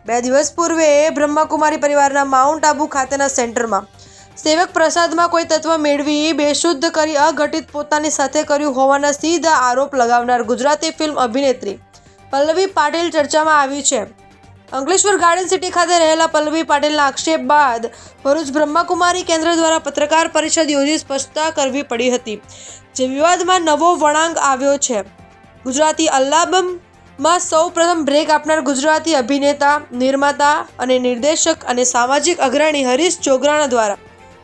2 દિવસ પૂર્વે બ્રહ્માકુમારી પરિવારના માઉન્ટ આબુ ખાતેના સેન્ટરમાં સેવક પ્રસાદમાં કોઈ તત્વ મેળવી બેશુદ્ધ કરી અઘટિત પોતાની સાથે કર્યું હોવાના સીધા આરોપ લગાવનાર ગુજરાતી ફિલ્મ અભિનેત્રી પલ્લવી પાટીલ ચર્ચામાં આવી છે। અંકલેશ્વર ગાર્ડન સિટી ખાતે રહેલા પલ્લવી પાટીલના આક્ષેપ બાદ ભરૂચ બ્રહ્માકુમારી કેન્દ્ર દ્વારા પત્રકાર પરિષદ યોજી સ્પષ્ટતા કરવી પડી હતી, જે વિવાદમાં નવો વળાંક આવ્યો છે। ગુજરાતી આલ્બમમાં સૌ પ્રથમ બ્રેક આપનાર ગુજરાતી અભિનેતા, નિર્માતા અને નિર્દેશક અને સામાજિક અગ્રણી હરીશ જોગરાણા દ્વારા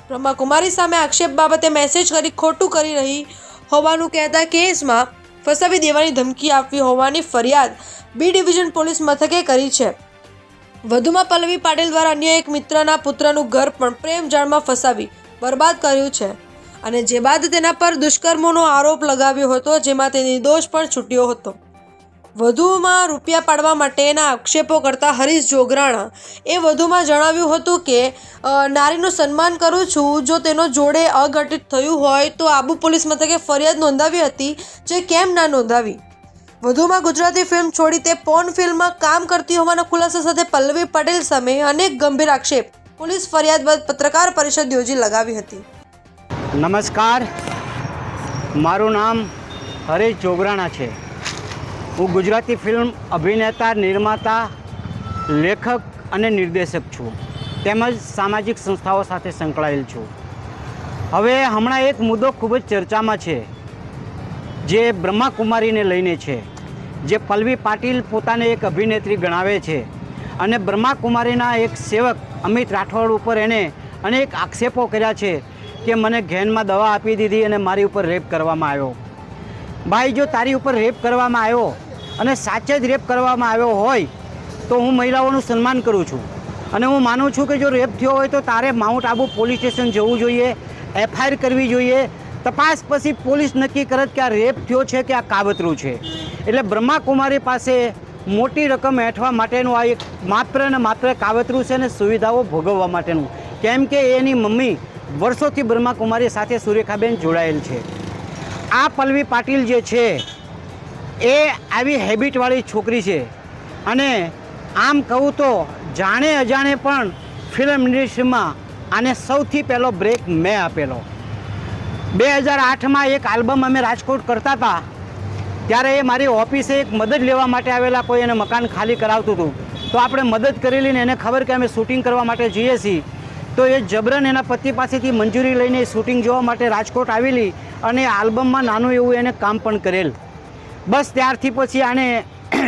બ્રહ્માકુમારી સામે આક્ષેપ બાબતે મેસેજ કરી ખોટું કરી રહી હોવાનું કહેતા કેસમાં ફસાવી દેવાની ધમકી આપી હોવાની ફરિયાદ બી ડિવિઝન પોલીસ મથકે કરી છે। વધુમાં પલ્લવી પાટીલ દ્વારા અન્ય એક મિત્રના પુત્રનું ઘર પણ પ્રેમ જાળમાં ફસાવી બરબાદ કર્યું છે અને જે બાદ તેના પર દુષ્કર્મોનો આરોપ લગાવ્યો હતો, જેમાં તે નિર્દોષ પણ છૂટ્યો હતો। વધુમાં રૂપિયા પાડવા માટેના આક્ષેપો કરતા હરીશ જોગરાણા એ વધુમાં જણાવ્યું હતું કે નારીનું સન્માન કરું છું, જો તેનો જોડે અઘટિત થયું હોય તો આબુ પોલીસ મથકે ફરિયાદ નોંધાવી હતી, જે કેમ ના નોંધાવી। વધુમાં ગુજરાતી ફિલ્મ છોડી તે પોર્ન ફિલ્મમાં કામ કરતી હોવાના ખુલાસા સાથે પલ્લવી પટેલ સામે અનેક ગંભીર આક્ષેપ પોલીસ ફરિયાદ બાદ પત્રકાર પરિષદ યોજી લગાવી હતી। નમસ્કાર, મારું નામ હરીશ જોગરાણા છે। હું ગુજરાતી ફિલ્મ અભિનેતા, નિર્માતા, લેખક અને નિર્દેશક છું, તેમજ સામાજિક સંસ્થાઓ સાથે સંકળાયેલ છું। હવે હમણાં એક મુદ્દો ખૂબ જ ચર્ચામાં છે, જે બ્રહ્માકુમારીને લઈને છે, જે પલ્લવી પાટીલ પોતાને એક અભિનેત્રી ગણાવે છે અને બ્રહ્માકુમારીના એક સેવક અમિત રાઠોડ ઉપર એણે અનેક આક્ષેપો કર્યા છે કે મને ઘેનમાં દવા આપી દીધી અને મારી ઉપર રેપ કરવામાં આવ્યો। ભાઈ, જો તારી ઉપર રેપ કરવામાં આવ્યો અને સાચે જ રેપ કરવામાં આવ્યો હોય તો હું મહિલાઓનું સન્માન કરું છું અને હું માનું છું કે જો રેપ થયો હોય તો તારે માઉન્ટ આબુ પોલીસ સ્ટેશન જવું જોઈએ, FIR કરવી જોઈએ, તપાસ પછી પોલીસ નક્કી કરત કે આ રેપ થયો છે કે આ કાવતરું છે। એટલે બ્રહ્માકુમારી પાસે મોટી રકમ હેઠવા માટેનું આ એક માત્ર ને માત્ર કાવતરું છે ને સુવિધાઓ ભોગવવા માટેનું, કેમ કે એની મમ્મી વર્ષોથી બ્રહ્માકુમારી સાથે સુરેખાબેન જોડાયેલ છે। આ પલ્લવી પાટીલ જે છે એ આવી હેબિટવાળી છોકરી છે અને આમ કહું તો જાણે અજાણે પણ ફિલ્મ ઇન્ડસ્ટ્રીમાં આને સૌથી પહેલો બ્રેક મેં આપેલો। 2008માં એક આલ્બમ અમે રાજકોટ કરતા હતા, ત્યારે એ મારી ઓફિસે એક મદદ લેવા માટે આવેલા, કોઈ એને મકાન ખાલી કરાવતું હતું તો આપણે મદદ કરેલી ને એને ખબર કે અમે શૂટિંગ કરવા માટે જઈએ છીએ, તો એ જબરન એના પતિ પાસેથી મંજૂરી લઈને શૂટિંગ જોવા માટે રાજકોટ આવેલી અને આલ્બમમાં નાનું એવું એને કામ પણ કરેલ। બસ ત્યારથી પછી આને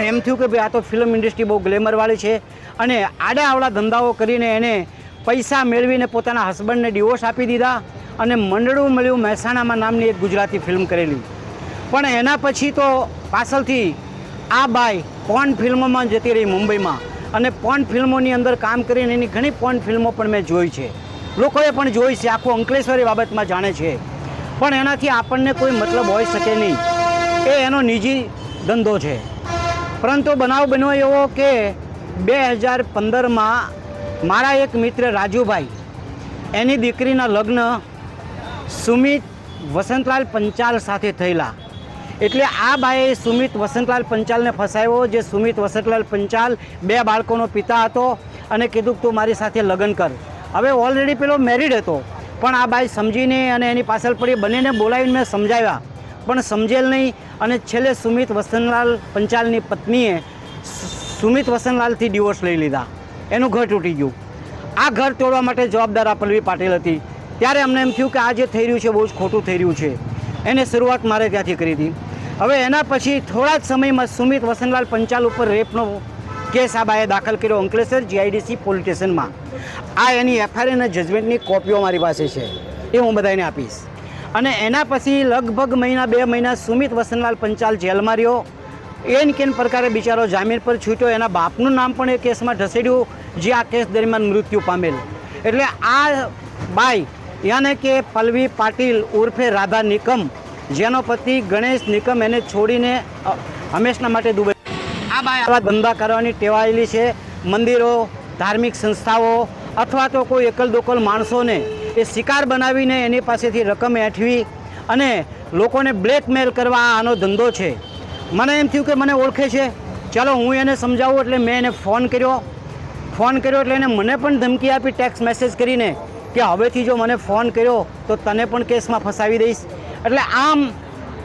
એમ થયું કે ભાઈ આ તો ફિલ્મ ઇન્ડસ્ટ્રી બહુ ગ્લેમરવાળી છે અને આડા આવડા ધંધાઓ કરીને એને પૈસા મેળવીને પોતાના હસબન્ડને ડિવોર્સ આપી દીધા અને મંડળું મળ્યું મહેસાણામાં નામની એક ગુજરાતી ફિલ્મ કરેલી। પણ એના પછી તો પાછળથી આ બાઈ પોર્ન ફિલ્મોમાં જતી રહી મુંબઈમાં અને પોર્ન ફિલ્મોની અંદર કામ કરીને એની ઘણી પોર્ન ફિલ્મો પણ મેં જોઈ છે, લોકોએ પણ જોઈ છે, આખું અંકલેશ્વરી બાબતમાં જાણે છે, પણ એનાથી આપણને કોઈ મતલબ હોઈ શકે નહીં, એ એનો નિજી ધંધો છે। પરંતુ બનાવ બન્યો એવો કે 2015માં મારા એક મિત્ર રાજુભાઈ, એની દીકરીના લગ્ન સુમિત વસંતલાલ પંચાલ સાથે થયેલા, એટલે આ બાઈએ સુમિત વસંતલાલ પંચાલને ફસાવ્યો, જે સુમિત વસંતલાલ પંચાલ 2 બાળકોનો પિતા હતો અને કીધું તું મારી સાથે લગ્ન કર। હવે ઓલરેડી પેલો મેરિડ હતો, પણ આ બાઈ સમજીને અને એની પાછળ પડી, બંનેને બોલાવીને મેં સમજાવ્યા પણ સમજેલ નહીં અને છેલ્લે સુમિત વસંતલાલ પંચાલની પત્નીએ સુમિત વસંતલાલથી ડિવોર્સ લઈ લીધા, એનું ઘર તૂટી ગયું। આ ઘર તોડવા માટે જવાબદાર આ પલ્લવી પાટીલ હતી। ત્યારે અમને એમ થયું કે આ જે થઈ રહ્યું છે બહુ જ ખોટું થઈ રહ્યું છે, એને શરૂઆત મારે ત્યાંથી કરી હતી। હવે એના પછી થોડા જ સમયમાં સુમિત વસંતલાલ પંચાલ ઉપર રેપનો કેસ આ બાએ દાખલ કર્યો અંકલેશ્વર GIDC પોલીસ સ્ટેશનમાં। આ એની FIR અને જજમેન્ટની કોપીઓ મારી પાસે છે, એ હું બધાને આપીશ। અને એના પછી લગભગ મહિના 2 મહિના સુમિત વસંતલાલ પંચાલ જેલમાં રહ્યો, એન કેન પ્રકારે બિચારો જામીન પર છૂટ્યો, એના બાપનું નામ પણ એ કેસમાં ઢસેડ્યું, જે આ કેસ દરમિયાન મૃત્યુ પામેલ। એટલે આ બાઈ યાને કે પલ્લવી પાટીલ ઉર્ફે રાધા નિકમ, જેનો પતિ ગણેશ નિકમ એને છોડીને હંમેશના માટે દુબઈ, આ બાઈ આવા ધંધા કરવાની ટેવાયેલી છે। મંદિરો, ધાર્મિક સંસ્થાઓ અથવા તો કોઈ એકલ દોકલ માણસોને એ શિકાર બનાવીને એની પાસેથી રકમ હેઠવી અને લોકોને બ્લેકમેલ કરવા આનો ધંધો છે। મને એમ થયું કે મને ઓળખે છે, ચાલો હું એને સમજાવું, એટલે મેં એને ફોન કર્યો ફોન કર્યો એટલે એને મને પણ ધમકી આપી ટેક્સ્ટ મેસેજ કરીને કે હવેથી જો મને ફોન કર્યો તો તને પણ કેસમાં ફસાવી દઈશ. એટલે આમ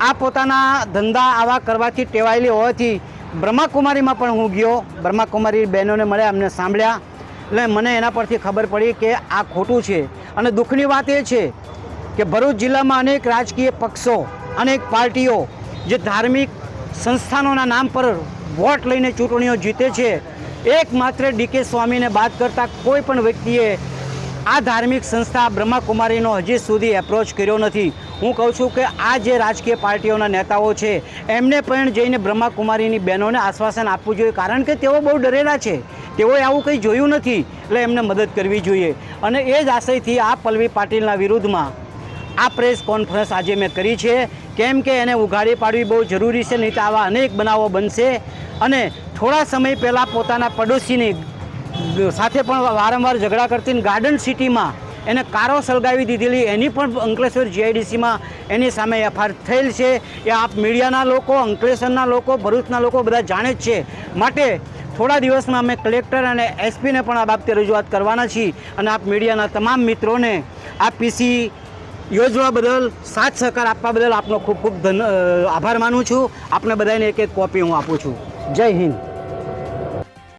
આ પોતાના ધંધા આવા કરવાથી ટેવાયેલી હોવાથી બ્રહ્માકુમારીમાં પણ હું ગયો, બ્રહ્માકુમારી બહેનોને મળ્યા, અમને સાંભળ્યા, એટલે મને એના પરથી ખબર પડી કે આ ખોટું છે. અને દુઃખની વાત એ છે કે ભરૂચ જિલ્લામાં અનેક રાજકીય પક્ષો, અનેક પાર્ટીઓ જે ધાર્મિક સંસ્થાનોના નામ પર વોટ લઈને ચૂંટણીઓ જીતે છે, એકમાત્ર ડીકે સ્વામીને બાદ કરતાં કોઈ પણ વ્યક્તિએ આ ધાર્મિક સંસ્થા બ્રહ્માકુમારીનો હજી સુધી એપ્રોચ કર્યો નથી. હું કહું છું કે આ જે રાજકીય પાર્ટીઓના નેતાઓ છે એમને પણ જઈને બ્રહ્માકુમારીની બહેનોને આશ્વાસન આપવું જોઈએ, કારણ કે તેઓ બહુ ડરેલા છે, તેઓએ આવું કંઈ જોયું નથી, એટલે એમને મદદ કરવી જોઈએ. અને એ જ આશયથી આ પલ્લવી પાટીલના વિરુદ્ધમાં આ પ્રેસ કોન્ફરન્સ આજે મેં કરી છે, કેમ કે એને ઉઘાડી પાડવી બહુ જરૂરી છે, નહીં તો આવા અનેક બનાવો બનશે. અને થોડા સમય પહેલાં પોતાના પડોશીની સાથે પણ વારંવાર ઝઘડા કરતી ગાર્ડન સિટીમાં એને કારો સળગાવી દીધેલી, એની પણ અંકલેશ્વર જીઆઈડીસીમાં એની સામે એફઆઈઆર થયેલ છે. એ આપ મીડિયાના લોકો, અંકલેશ્વરના લોકો, ભરૂચના લોકો બધા જાણે જ છે. માટે થોડા દિવસમાં અમે કલેક્ટર અને એસપીને પણ આ બાબતે રજૂઆત કરવાના છીએ. અને આપ મીડિયાના તમામ મિત્રોને આ પીસી યોજવા બદલ, સાથ સહકાર આપવા બદલ આપનો ખૂબ ખૂબ આભાર માનું છું. આપને બધાને એક એક કોપી હું આપું છું. જય હિન્દ.